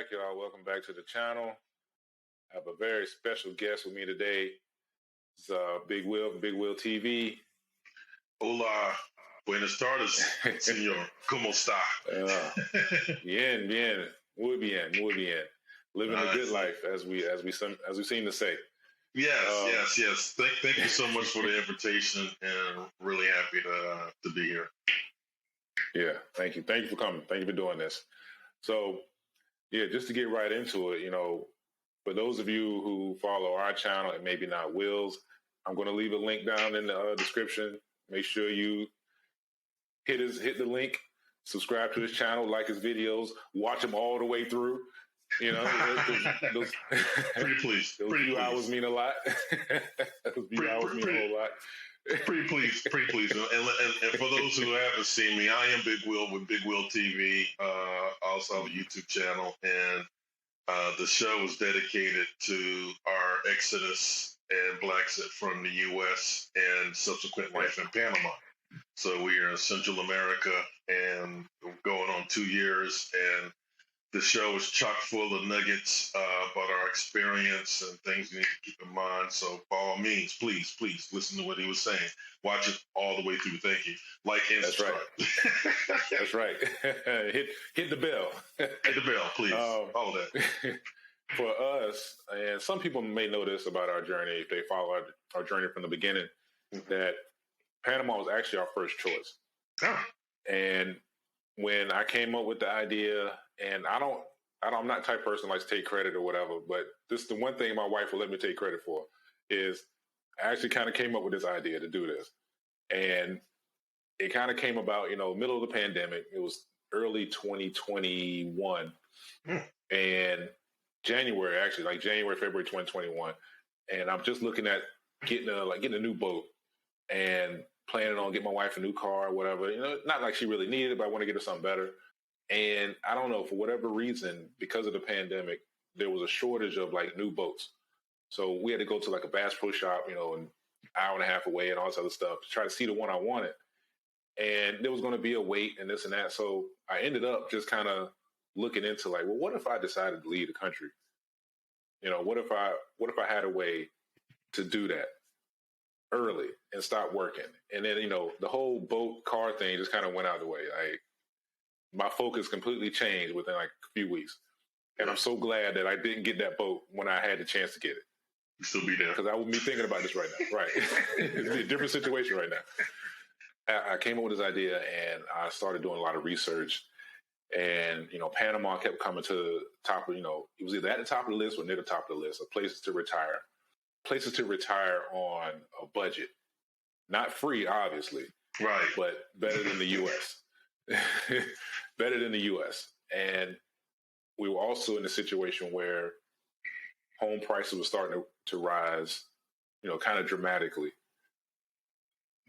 back, y'all. Welcome back to the channel. I have a very special guest with me today. It's Big Will from BigWillTV. Hola, buenas tardes, señor. ¿Cómo está? Bien, bien, muy bien, muy bien. Living a good life, as we seem to say. Yes. Thank you so much for the invitation, and really happy to be here. Yeah, thank you for coming. Thank you for doing this. So, yeah, just to get right into it, for those of you who follow our channel and maybe not Will's, I'm going to leave a link down in the description. Make sure you hit the link, subscribe to his channel, like his videos, watch them all the way through. Those Pretty please. Those few hours mean a lot. Those few hours mean a whole lot. Pretty please. And for those who haven't seen me, I am Big Will with BigWillTV. Also have a YouTube channel, and the show is dedicated to our exodus and Blaxit from the U.S. and subsequent life in Panama. So we are in Central America and going on 2 years, and the show is chock full of nuggets about our experience and things you need to keep in mind. So by all means, please listen to what he was saying. Watch it all the way through. Thank you. Like and subscribe. Right. That's right. hit the bell. Hit the bell, please. All that. For us, and some people may know this about our journey if they follow our journey from the beginning, that Panama was actually our first choice. Oh. And when I came up with the idea, and I'm not the type of person who likes to take credit or whatever, but this the one thing my wife will let me take credit for is I actually kind of came up with this idea to do this. And it kind of came about, middle of the pandemic. It was early 2021. And January, February 2021. And I'm just looking at getting a new boat and planning on getting my wife a new car or whatever. Not like she really needed it, but I want to get her something better. And I don't know, for whatever reason, because of the pandemic, there was a shortage of new boats. So we had to go to a Bass Pro Shop, an hour and a half away and all this other stuff to try to see the one I wanted. And there was going to be a wait and this and that. So I ended up just kind of looking into what if I decided to leave the country? What if I had a way to do that early and stop working? And then, the whole boat car thing just kind of went out of the way. My focus completely changed within a few weeks. And I'm so glad that I didn't get that boat when I had the chance to get it. You still be there. Because I would be thinking about this right now. Right. It'd be a different situation right now. I came up with this idea and I started doing a lot of research. And, Panama kept coming to the top of, it was either at the top of the list or near the top of the list of places to retire. Places to retire on a budget. Not free, obviously. Right. But better than the U.S. Better than the U.S. And we were also in a situation where home prices were starting to rise, kind of dramatically.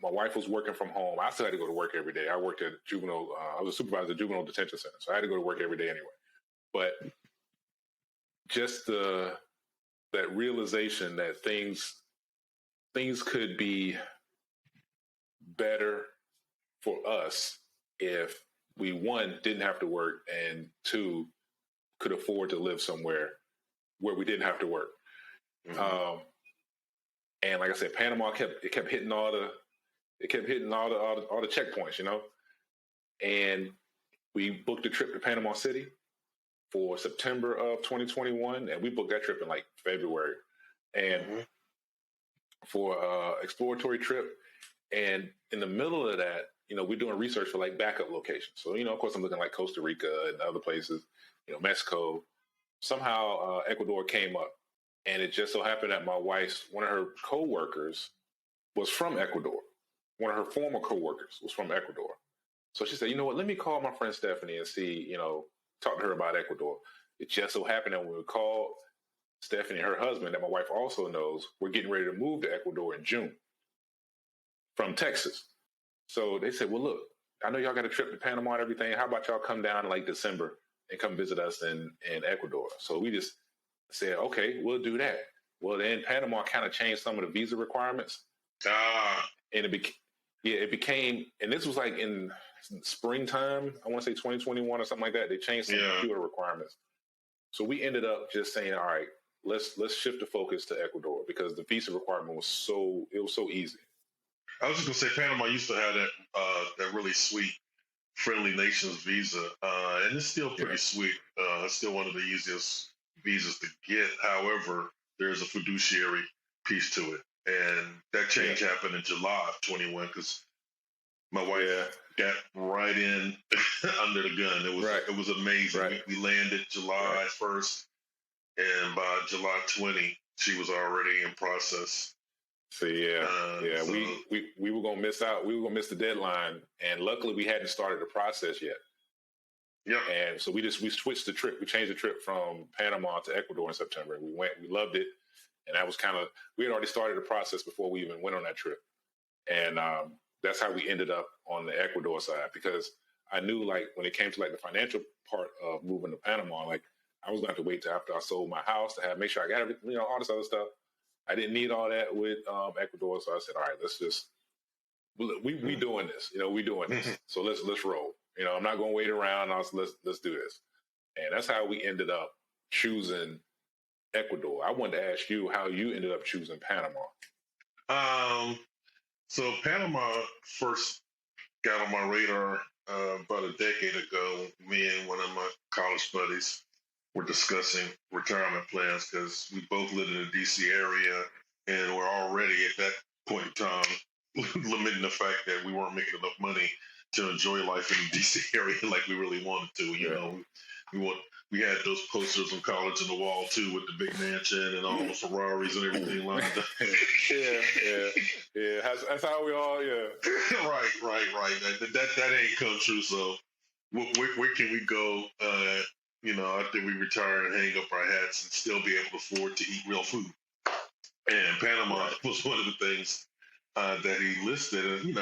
My wife was working from home. I still had to go to work every day. I worked at I was a supervisor at juvenile detention center, so I had to go to work every day anyway. But just that realization that things could be better for us if we, one, didn't have to work, and two, could afford to live somewhere where we didn't have to work. Mm-hmm. And like I said, Panama kept hitting all the checkpoints, And we booked a trip to Panama City for September of 2021, and we booked that trip in February, and for exploratory trip. And in the middle of that, we're doing research for backup locations. So, of course, I'm looking Costa Rica and other places, Mexico. Somehow Ecuador came up, and it just so happened that my wife's one of her coworkers was from Ecuador. One of her former coworkers was from Ecuador. So she said, you know what, let me call my friend Stephanie and see, talk to her about Ecuador. It just so happened that when we called Stephanie, her husband, that my wife also knows, we're getting ready to move to Ecuador in June from Texas. So they said, well, look, I know y'all got a trip to Panama and everything. How about y'all come down in December and come visit us in Ecuador? So we just said, okay, we'll do that. Well, then Panama kind of changed some of the visa requirements. And it became, and this was in springtime, I want to say 2021 or something like that. They changed some computer requirements. So we ended up just saying, all right, let's shift the focus to Ecuador because the visa requirement was so easy. I was just gonna say Panama used to have that really sweet friendly nations visa, and it's still pretty sweet. It's still one of the easiest visas to get. However, there's a fiduciary piece to it, and that change happened in July of 21 because my wife got right in under the gun. It was amazing. Right. We landed July 1st, and by July 20, she was already in process. So we were gonna miss out. We were gonna miss the deadline, and luckily we hadn't started the process yet. Yeah. And so we switched the trip. We changed the trip from Panama to Ecuador in September. We went. We loved it, and that was we had already started the process before we even went on that trip. And that's how we ended up on the Ecuador side because I knew like when it came to like the financial part of moving to Panama, like I was going to have to wait till after I sold my house to make sure I got everything, all this other stuff. I didn't need all that with Ecuador, so I said, all right, let's just we doing this, we doing this. So let's roll. I'm not going to wait around. Let's do this, and that's how we ended up choosing Ecuador. I wanted to ask you how you ended up choosing Panama. So Panama first got on my radar about a decade ago. Me and one of my college buddies were discussing retirement plans because we both lived in the D.C. area and we're already at that point in time limiting the fact that we weren't making enough money to enjoy life in the D.C. area like we really wanted to. We had those posters in college on the wall too with the big mansion and all the Ferraris and everything lined up. Yeah. That's how we all. Right. That ain't come true. So where can we go? After we retire and hang up our hats and still be able to afford to eat real food. And Panama was one of the things that he listed. And,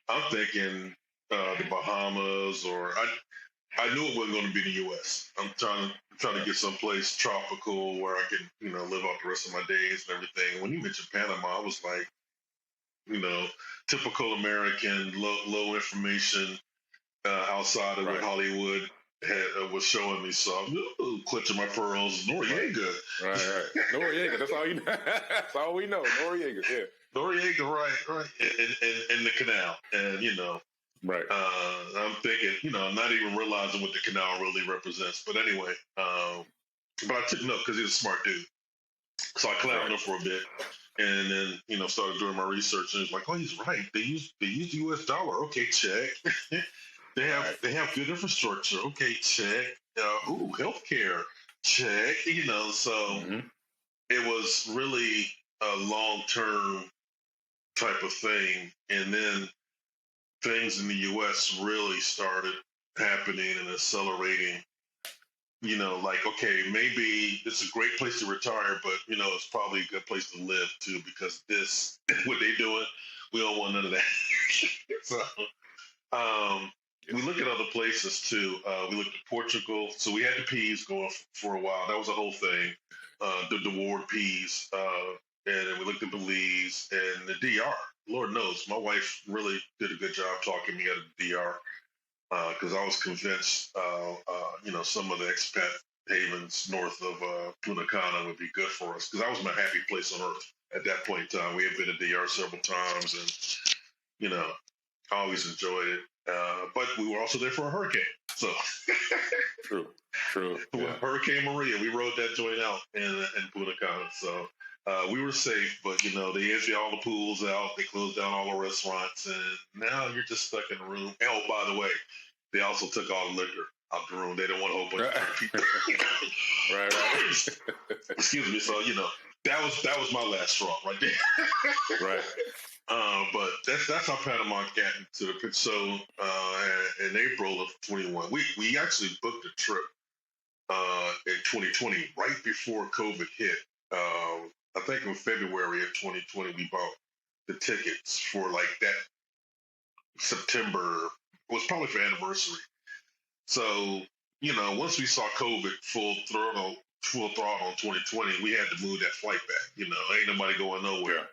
I'm thinking the Bahamas or I knew it wasn't going to be the U.S. I'm trying to get someplace tropical where I can, live out the rest of my days and everything. When you mentioned Panama, I was like, typical American, low information outside of what Hollywood was showing me. So I'm clutching my pearls. Noriega. Right. Noriega. That's all you know. That's all we know. Noriega. Yeah. Noriega. Right. And the canal. And right. I'm thinking, not even realizing what the canal really represents. But anyway, but I took note because he's a smart dude. So I clowned him for a bit. And then, started doing my research, and it's like, oh, he's right. They use the U.S. dollar. Okay, check. They have good infrastructure. Okay, check. Healthcare. Check. So it was really a long-term type of thing, and then things in the U.S. really started happening and accelerating. Like, okay, maybe it's a great place to retire, but, it's probably a good place to live, too, because what they doing, we don't want none of that. So we look at other places, too. We looked at Portugal. So we had the P's going for a while. That was a whole thing, the Ward P's. And then we looked at Belize and the DR. Lord knows, my wife really did a good job talking me out of the DR. Because I was convinced, some of the expat havens north of Punta Cana would be good for us. Because that was my happy place on earth at that point in time. We had been to DR several times, and I always enjoyed it. But we were also there for a hurricane. So true. Yeah. Hurricane Maria, we rode that joint out in Punta Cana. So we were safe, but they emptied all the pools out. They closed down all the restaurants, and now you're just stuck in a room. Oh, by the way, they also took all the liquor out the room. They didn't want a whole bunch of people. Right. Excuse me. So that was my last straw right there. Right. But that's how Panama got into the picture. So in April of 21, we actually booked a trip in 2020, right before COVID hit. I think in February of 2020, we bought the tickets for like that September. It was probably for anniversary. So, once we saw COVID full throttle in 2020, we had to move that flight back. Ain't nobody going nowhere.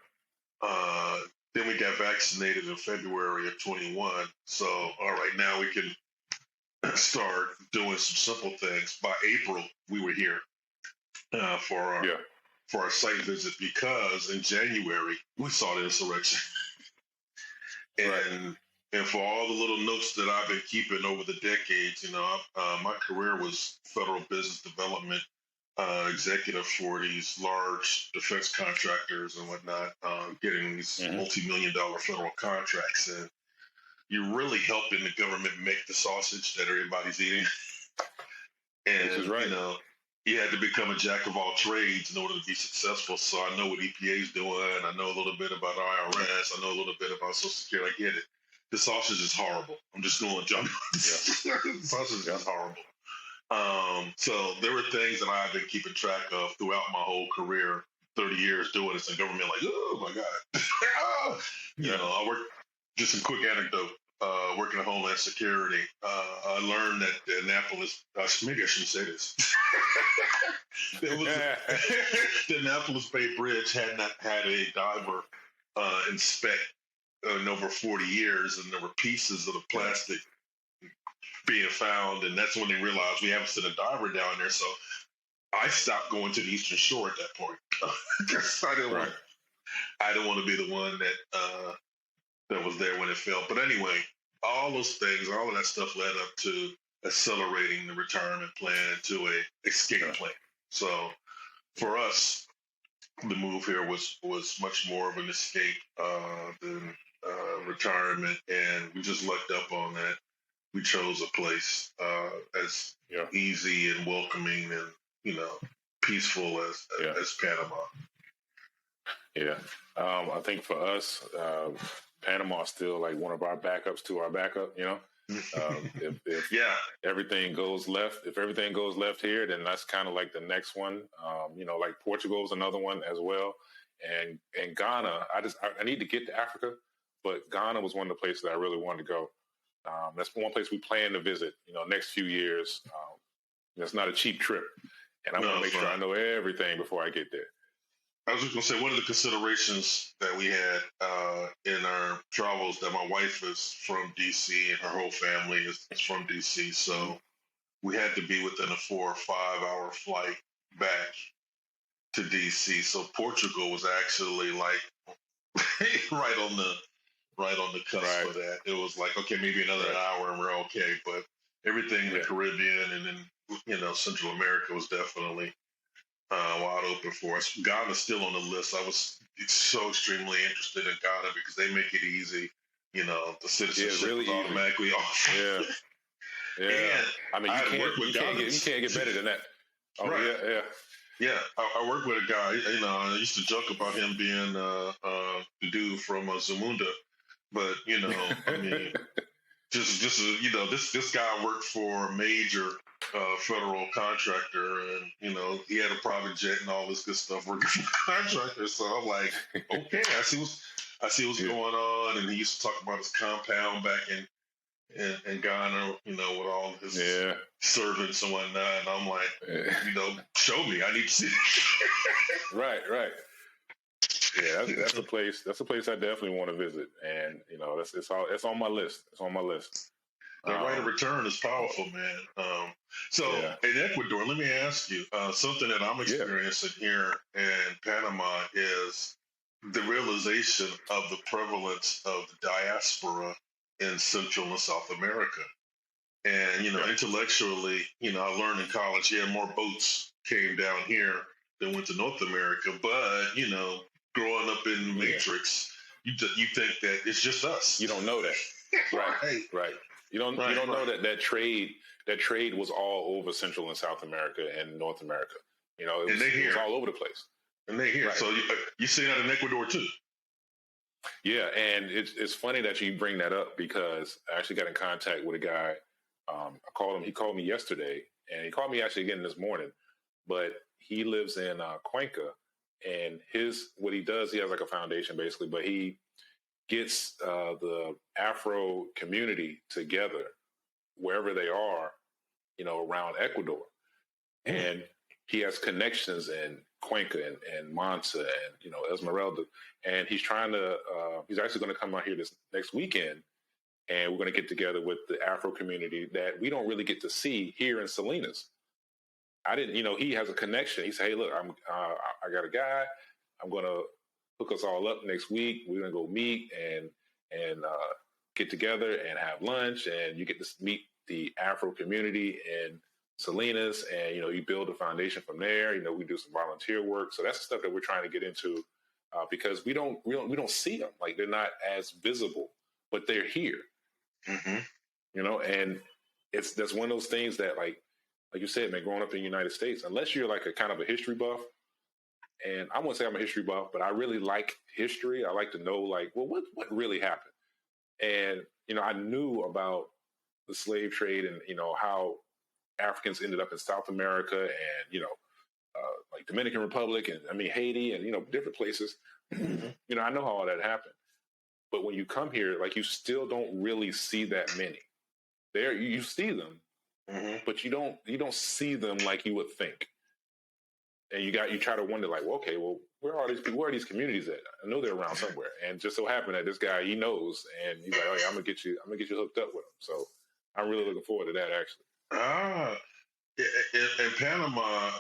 Then we got vaccinated in February of 21. So, all right, now we can start doing some simple things. By April, we were here for our Yeah. for our site visit because in January we saw the insurrection, and for all the little notes that I've been keeping over the decades, my career was federal business development executive for these large defense contractors and whatnot, getting these multi-million-dollar federal contracts, and you're really helping the government make the sausage that everybody's eating. And this is right. You had to become a jack of all trades in order to be successful. So I know what EPA is doing. I know a little bit about IRS. I know a little bit about Social Security. I get it. The sausage is horrible. I'm just going to jump. The sausage is horrible. So there were things that I've been keeping track of throughout my whole career, 30 years doing this in government, like, oh my God. I worked, just a quick anecdote, working at Homeland Security. I learned that the Annapolis, maybe I shouldn't say this. The Annapolis Bay Bridge had not had a diver inspect in over 40 years, and there were pieces of the plastic being found, and that's when they realized we haven't sent a diver down there. So I stopped going to the Eastern Shore at that point. I didn't want to be the one that was there when it fell. But anyway, all those things, all of that stuff led up to accelerating the retirement plan into a escape plan. So for us, the move here was much more of an escape than retirement, and we just lucked up on that. We chose a place as easy and welcoming and peaceful as Panama. Yeah, I think for us, Panama is still like one of our backups to our backup. If everything goes left here, then that's kind of like the next one. Like Portugal is another one as well, and Ghana. I need to get to Africa, but Ghana was one of the places I really wanted to go. That's one place we plan to visit. Next few years. It's not a cheap trip, and I want to make sure I know everything before I get there. I was just going to say, one of the considerations that we had in our travels, that my wife is from D.C. and her whole family is from D.C., so we had to be within a 4 or 5 hour flight back to D.C. So Portugal was actually like right on the cusp of that. It was like, okay, maybe another hour and we're okay, but everything in the Caribbean and then Central America was definitely wide open for us. Ghana's still on the list. I was so extremely interested in Ghana because they make it easy. The citizenship really is automatically off. Yeah. I mean, you can't get better than that. Oh, right. Yeah. I worked with a guy. I used to joke about him being the dude from Zamunda, but I mean, just this guy worked for a major federal contractor, and he had a private jet and all this good stuff working for contractors. So I'm like, okay, I see what's going on. And he used to talk about his compound back in Ghana, with all his servants and whatnot. And I'm like, show me. I need to see. Right. Yeah, that's a place. That's a place I definitely want to visit, and it's on my list. It's on my list. The right of return is powerful, man. In Ecuador, let me ask you something that I'm experiencing here in Panama is the realization of the prevalence of the diaspora in Central and South America. And, intellectually, I learned in college, more boats came down here than went to North America. But, growing up in the Matrix, you think that it's just us. You don't know that. Right. You don't know that trade was all over Central and South America and North America. It was all over the place. And they're here. Right. So you see that in Ecuador too. Yeah, and it's funny that you bring that up because I actually got in contact with a guy. I called him. He called me yesterday, and he called me actually again this morning. But he lives in Cuenca, and what he does, he has like a foundation basically, but he gets the Afro community together wherever they are, around Ecuador. And he has connections in Cuenca and Mansa and, Esmeralda. And he's trying to, he's actually going to come out here this next weekend and we're going to get together with the Afro community that we don't really get to see here in Salinas. I didn't, he has a connection. He said, "Hey, look, I got a guy. I'm going to hook us all up next week. We're going to go meet and get together and have lunch, and you get to meet the Afro community in Salinas, and you build a foundation from there. We do some volunteer work. So that's the stuff that we're trying to get into because we don't see them. Like, they're not as visible, but they're here. And that's one of those things that like you said, man, growing up in the United States, unless you're like a kind of a history buff, and I won't say I'm a history buff, but I really like history. I like to know, like, well, what really happened? And, I knew about the slave trade and, how Africans ended up in South America and, like Dominican Republic and Haiti and, different places. I know how all that happened. But when you come here, like, you still don't really see that many. There, you see them, but you don't see them like you would think. And you try to wonder, like, well, okay, well, where are these people? Where are these communities at? I know they're around somewhere. And just so happened that this guy, he knows, and he's like, oh yeah, I'm gonna get you hooked up with him. So I'm really looking forward to that, actually. In Panama,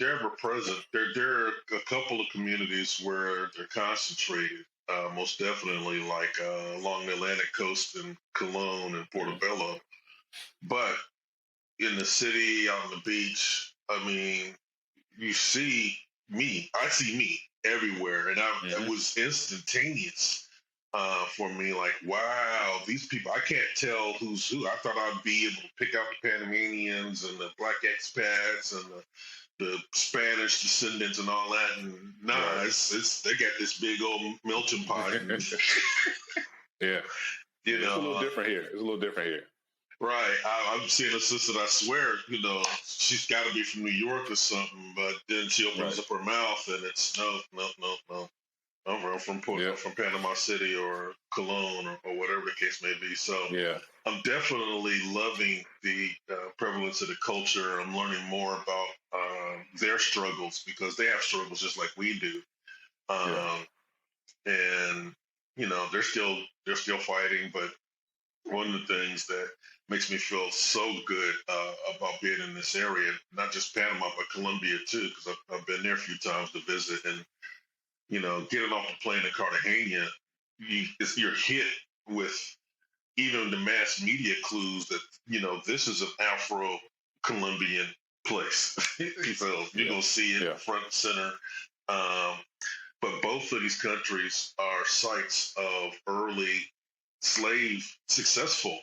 they're ever present. There are a couple of communities where they're concentrated. Most definitely, like along the Atlantic coast in Colón and Portobello. But in the city, on the beach, you see me. I see me everywhere, and it was instantaneous for me. Like, wow, these people, I can't tell who's who. I thought I'd be able to pick out the Panamanians and the black expats and the Spanish descendants and all that. And it's they got this big old melting pot. Yeah, it's a little different here. Right. I'm seeing a sister that I swear, she's got to be from New York or something, but then she opens up her mouth and it's no. I'm from Panama City or Colón or whatever the case may be. So I'm definitely loving the prevalence of the culture. I'm learning more about their struggles because they have struggles just like we do. And they're still fighting, but one of the things that makes me feel so good about being in this area, not just Panama, but Colombia too, because I've been there a few times to visit. And, getting off the plane in Cartagena, you're hit with even the mass media clues that, this is an Afro-Colombian place. So you're going to see it front and center. But both of these countries are sites of early successful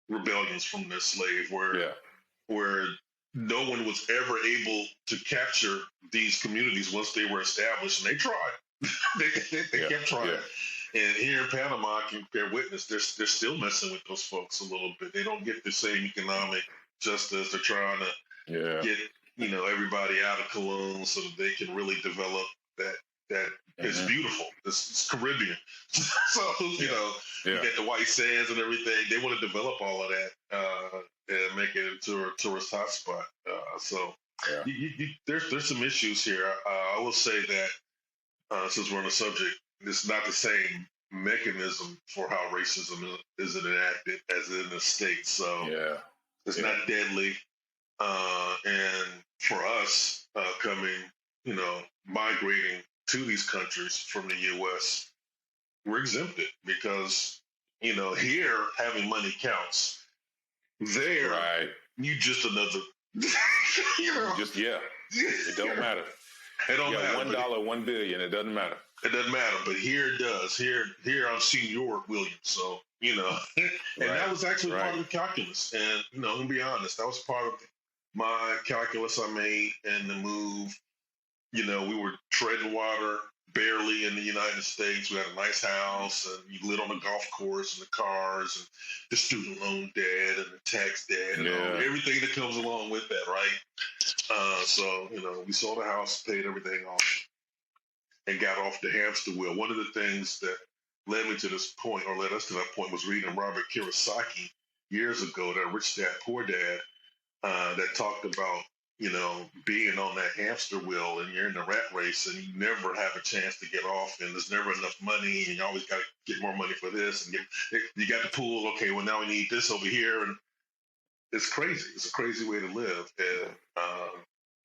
rebellions from their slave, where no one was ever able to capture these communities once they were established, and they tried. they kept trying. And here in Panama, I can bear witness, they're still messing with those folks a little bit. They don't get the same economic justice. They're trying to get everybody out of Colón so that they can really develop that is beautiful. It's Caribbean. So, you get the white sands and everything. They want to develop all of that and make it into a tourist hotspot. There's some issues here. I will say that since we're on the subject, it's not the same mechanism for how racism is enacted as in the States. So it's not deadly. And for us migrating to these countries from the U.S., we're exempted because, here having money counts. There, you just another, it don't matter. It don't matter. $1, 1 billion, it doesn't matter. It doesn't matter, but here it does. Here I'm Senior Williams, so, and that was actually part of the calculus. And, to be honest, that was part of my calculus I made and the move. We were treading water barely in the United States. We had a nice house, and you lived on the golf course and the cars and the student loan debt and the tax debt and everything that comes along with that, right? So, we sold a house, paid everything off, and got off the hamster wheel. One of the things that led me to this point, or led us to that point, was reading Robert Kiyosaki years ago, that Rich Dad, Poor Dad, that talked about, being on that hamster wheel and you're in the rat race and you never have a chance to get off and there's never enough money and you always got to get more money for this and you got the pool. Okay, well now we need this over here, and it's crazy. It's a crazy way to live.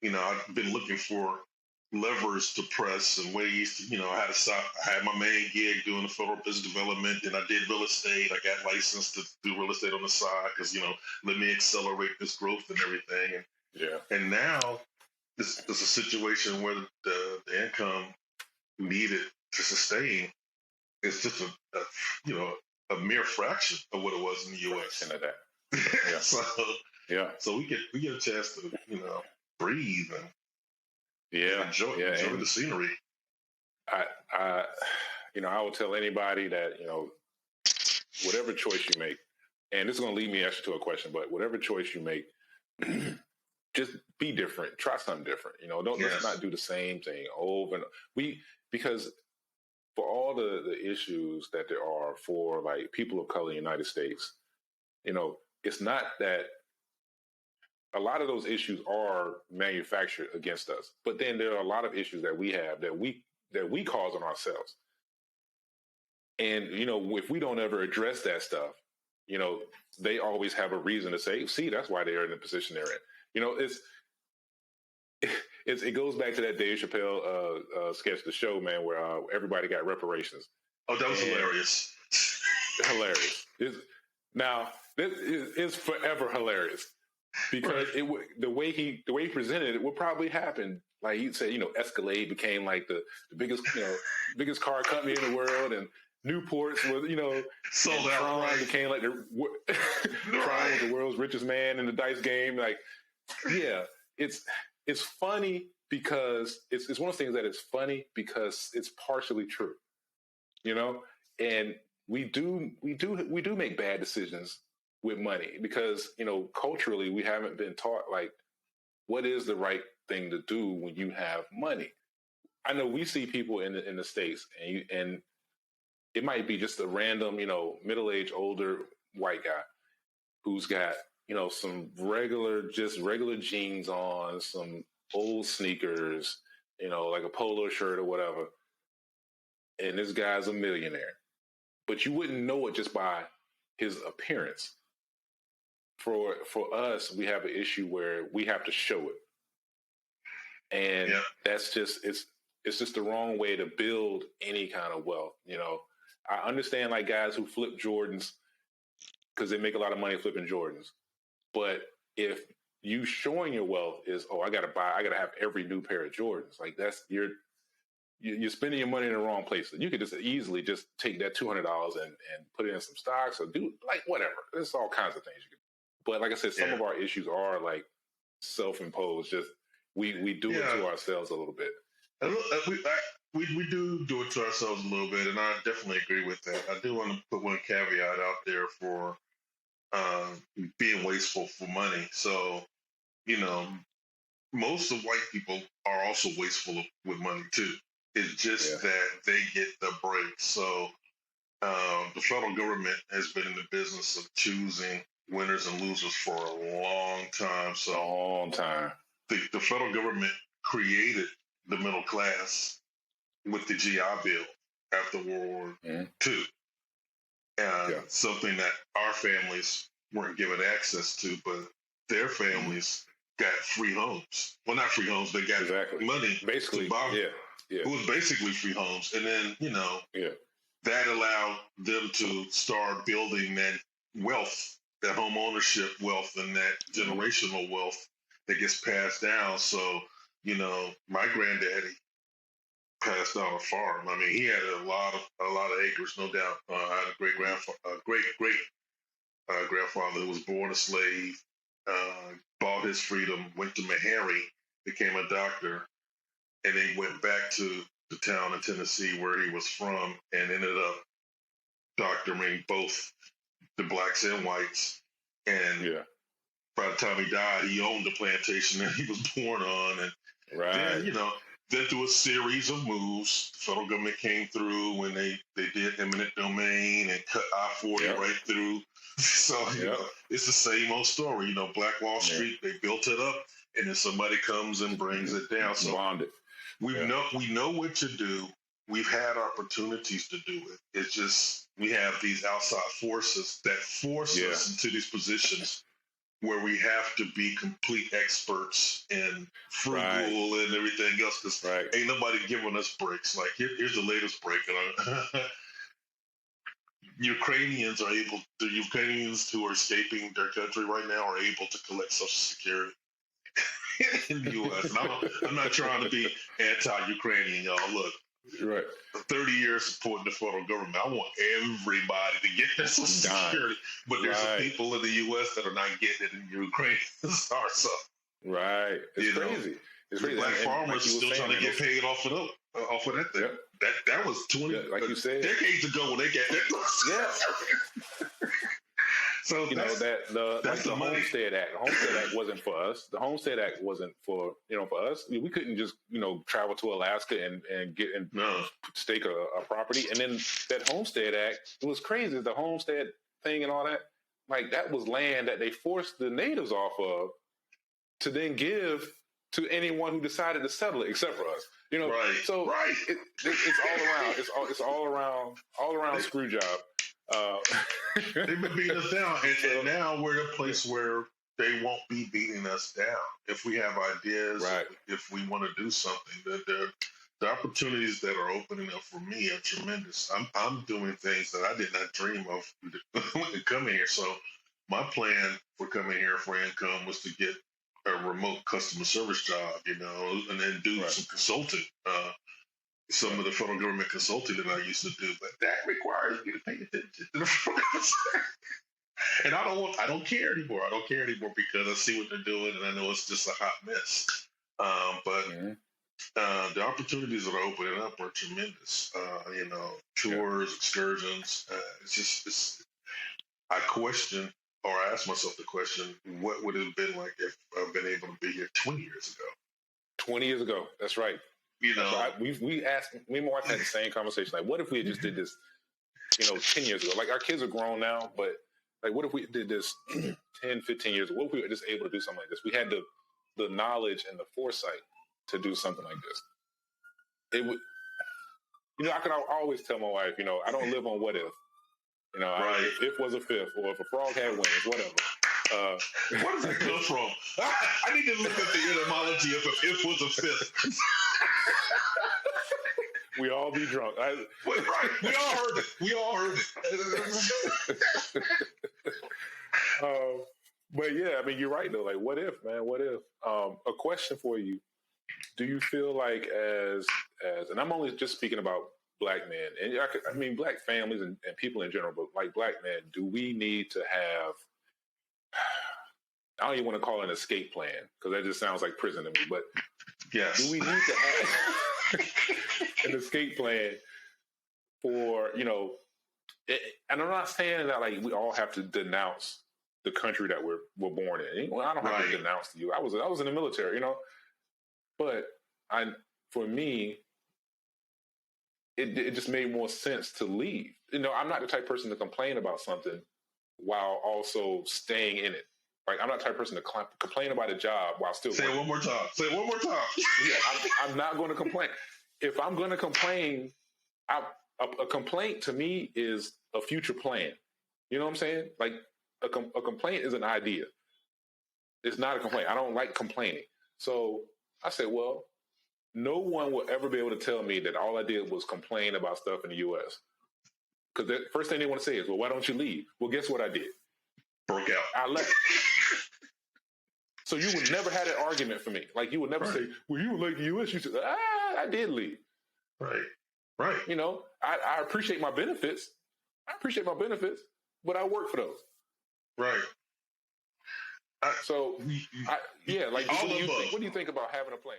And I've been looking for levers to press and ways to, I had my main gig doing the federal business development, and I did real estate. I got licensed to do real estate on the side because, let me accelerate this growth and everything. And now this is a situation where the income needed to sustain is just a mere fraction of what it was in the U.S. Of that. Yeah. So we get a chance to breathe and enjoy the scenery. I would tell anybody that whatever choice you make, and this is going to lead me actually to a question, but whatever choice you make, just be different. Try something different. Let's not do the same thing over and because for all the issues that there are for like people of color in the United States, it's not that a lot of those issues are manufactured against us, but then there are a lot of issues that we have that we cause on ourselves. And, if we don't ever address that stuff, they always have a reason to say, see, that's why they're in the position they're in. It goes back to that Dave Chappelle sketch, The Show, man, where everybody got reparations. Oh, that was hilarious. Hilarious. Now, this is forever hilarious because the way he presented it would probably happen. Like he said, Escalade became like the biggest car company in the world, and Newport's was, sold out. Tron became like Tron was the world's richest man in the dice game. Like, yeah, it's funny because it's one of those things that it's funny because it's partially true, and we do make bad decisions with money because, culturally we haven't been taught like what is the right thing to do when you have money. I know we see people in the States and it might be just a random, middle-aged older white guy who's got, some regular jeans on, some old sneakers, like a polo shirt or whatever. And this guy's a millionaire. But you wouldn't know it just by his appearance. For us, we have an issue where we have to show it. And that's just, it's just the wrong way to build any kind of wealth. I understand like guys who flip Jordans because they make a lot of money flipping Jordans. But if you showing your wealth is, I got to have every new pair of Jordans. Like you're spending your money in the wrong place. You could just easily just take that $200 and put it in some stocks or do like whatever. There's all kinds of things you can do. But like I said, some of our issues are like self-imposed. Just we do it to ourselves a little bit. We do it to ourselves a little bit, and I definitely agree with that. I do want to put one caveat out there for being wasteful for money. So, most of white people are also wasteful with money too. It's just that they get the break. So the federal government has been in the business of choosing winners and losers for a long time. So long time. The federal government created the middle class with the GI Bill after World War II. Something that our families weren't given access to, but their families got free homes. Well, not free homes, they got money basically to buy. It was basically free homes. And then, that allowed them to start building that wealth, that home ownership wealth and that generational wealth that gets passed down. So, my granddaddy passed down a farm. I mean, he had a lot of acres, no doubt. I had a great grandfather who was born a slave, bought his freedom, went to Meharry, became a doctor, and then went back to the town in Tennessee where he was from and ended up doctoring both the blacks and whites. And by the time he died, he owned the plantation that he was born on. And then through a series of moves, the federal government came through when they did eminent domain and cut I-40 right through. So, it's the same old story. Black Wall Street, they built it up and then somebody comes and brings it down. So bonded. we know what to do. We've had opportunities to do it. It's just we have these outside forces that force us into these positions where we have to be complete experts and frugal and everything else. Because ain't nobody giving us breaks. Like here's the latest break. Ukrainians who are escaping their country right now are able to collect Social Security in the U.S. And I'm not trying to be anti-Ukrainian, y'all. Look, 30 years supporting the federal government. I want everybody to get their Social Security, but there's some people in the U.S. that are not getting it, and Ukrainians are. So it's crazy. It's crazy. Black farmers still trying to get paid off of that thing. That was 20 like you said, decades ago when they got that. So that's the Homestead Act. The Homestead Act wasn't for us. The Homestead Act wasn't for us. We couldn't just travel to Alaska and get and stake a property. And then that Homestead Act, it was crazy. The Homestead thing and all that, like that was land that they forced the natives off of to then give to anyone who decided to settle it, except for us. It's all around. It's all around screw job. They've been beating us down, and now we're in a place where they won't be beating us down if we have ideas. If we want to do something, the opportunities that are opening up for me are tremendous. I'm doing things that I did not dream of when coming here. So my plan for coming here for income was to get a remote customer service job, and then do some consulting. Some of the federal government consulting that I used to do, but that requires you to pay attention to the federal government. And I don't care anymore. I don't care anymore because I see what they're doing, and I know it's just a hot mess. But the opportunities that are opening up are tremendous. Tours, excursions. I question, or I ask myself the question: what would it have been like if I've been able to be here 20 years ago? 20 years ago. That's right. We asked, me and my wife had the same conversation. Like, what if we had just did this, 10 years ago? Like, our kids are grown now, but like, what if we did this 10, 15 years ago? What if we were just able to do something like this? We had the knowledge and the foresight to do something like this. It would, I could always tell my wife, I don't live on what if. If was a fifth, or if a frog had wings, whatever. Where does that come from? I need to look at the etymology of if was a fifth. We all be drunk. We all heard it. But yeah, I mean, you're right though. Like, what if, man? What if? A question for you: do you feel like as and I'm only just speaking about Black men, and Black families and people in general, but like Black men, do we need to have? I don't even want to call it an escape plan because that just sounds like prison to me. But yes, do we need to have an escape plan for and I'm not saying that like we all have to denounce the country that we're born in. I don't have to denounce you. I was in the military, but for me, it just made more sense to leave. I'm not the type of person to complain about something while also staying in it. Like, I'm not the type of person to complain about a job while still Say working. it one more time. Say it one more time. Yeah, I'm not going to complain. If I'm going to complain, a complaint to me is a future plan. You know what I'm saying? Like, a complaint is an idea. It's not a complaint. I don't like complaining. So I said, well, no one will ever be able to tell me that all I did was complain about stuff in the U.S. Because the first thing they want to say is, well, why don't you leave? Well, guess what I did? Broke out. I left. So you would never have that argument for me. Like, you would never say, well, you were like the U.S. You said, I did leave. Right. I appreciate my benefits. But I work for those. Right. What do you think about having a plan?